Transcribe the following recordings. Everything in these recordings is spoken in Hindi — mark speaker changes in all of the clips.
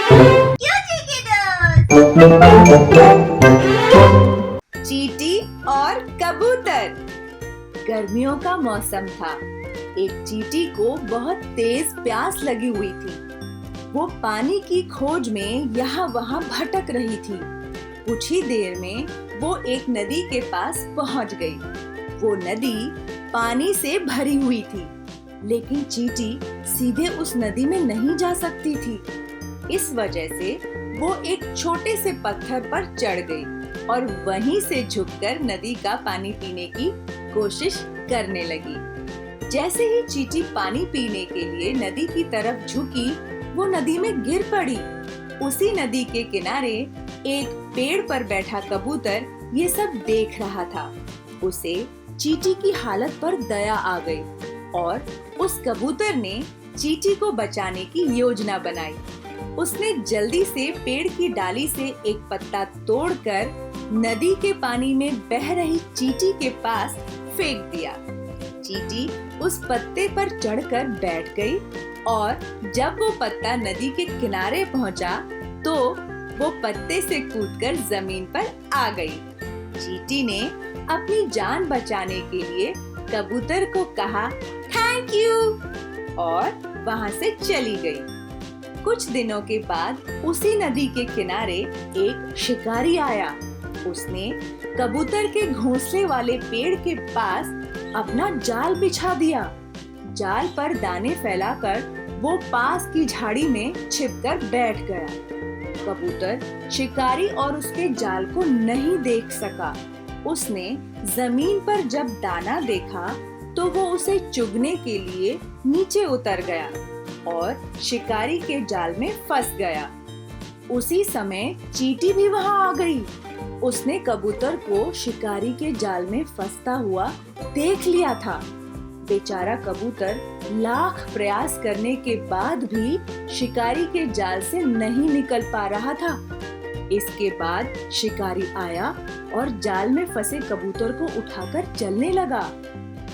Speaker 1: क्यों चींटी दोस्त?
Speaker 2: चींटी और कबूतर। गर्मियों का मौसम था। एक चींटी को बहुत तेज प्यास लगी हुई थी। वो पानी की खोज में यहाँ वहाँ भटक रही थी। कुछ ही देर में वो एक नदी के पास पहुँच गई। वो नदी पानी से भरी हुई थी, लेकिन चींटी सीधे उस नदी में नहीं जा सकती थी। इस वजह से वो एक छोटे से पत्थर पर चढ़ गई और वहीं से झुककर नदी का पानी पीने की कोशिश करने लगी। जैसे ही चींटी पानी पीने के लिए नदी की तरफ झुकी, वो नदी में गिर पड़ी। उसी नदी के किनारे एक पेड़ पर बैठा कबूतर ये सब देख रहा था। उसे चींटी की हालत पर दया आ गई और उस कबूतर ने चींटी को बचाने की योजना बनाई। उसने जल्दी से पेड़ की डाली से एक पत्ता तोड़कर नदी के पानी में बह रही चींटी के पास फेंक दिया। चींटी उस पत्ते पर चढ़कर बैठ गई और जब वो पत्ता नदी के किनारे पहुंचा तो वो पत्ते से कूदकर जमीन पर आ गई। चींटी ने अपनी जान बचाने के लिए कबूतर को कहा थैंक यू और वहां से चली गई। कुछ दिनों के बाद उसी नदी के किनारे एक शिकारी आया। उसने कबूतर के घोंसले वाले पेड़ के पास अपना जाल बिछा दिया। जाल पर दाने फैलाकर वो पास की झाड़ी में छिपकर बैठ गया। कबूतर शिकारी और उसके जाल को नहीं देख सका। उसने जमीन पर जब दाना देखा तो वो उसे चुगने के लिए नीचे उतर गया और शिकारी के जाल में फंस गया। उसी समय चींटी भी वहां आ गई। उसने कबूतर को शिकारी के जाल में फंसता हुआ देख लिया था। बेचारा कबूतर लाख प्रयास करने के बाद भी शिकारी के जाल से नहीं निकल पा रहा था। इसके बाद शिकारी आया और जाल में फंसे कबूतर को उठाकर चलने लगा।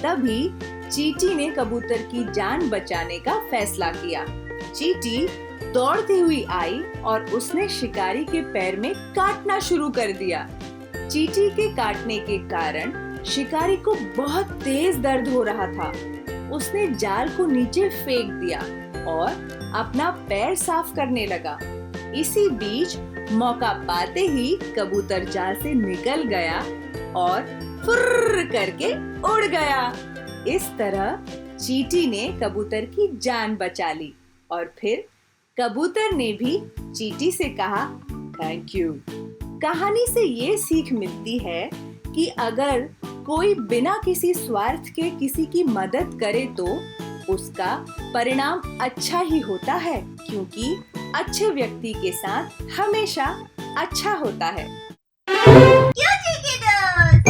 Speaker 2: तभी चींटी ने कबूतर की जान बचाने का फैसला किया। चींटी दौड़ती हुई आई और उसने शिकारी के पैर में काटना शुरू कर दिया। चींटी के काटने के कारण शिकारी को बहुत तेज दर्द हो रहा था। उसने जाल को नीचे फेंक दिया और अपना पैर साफ करने लगा। इसी बीच मौका पाते ही कबूतर जाल से निकल गया और फुर्र करके उड़ गया। इस तरह चींटी ने कबूतर की जान बचा ली और फिर कबूतर ने भी चींटी से कहा थैंक यू। कहानी से ये सीख मिलती है कि अगर कोई बिना किसी स्वार्थ के किसी की मदद करे तो उसका परिणाम अच्छा ही होता है, क्योंकि अच्छे व्यक्ति के साथ हमेशा अच्छा होता है।
Speaker 1: क्यों चींटी दोस्त?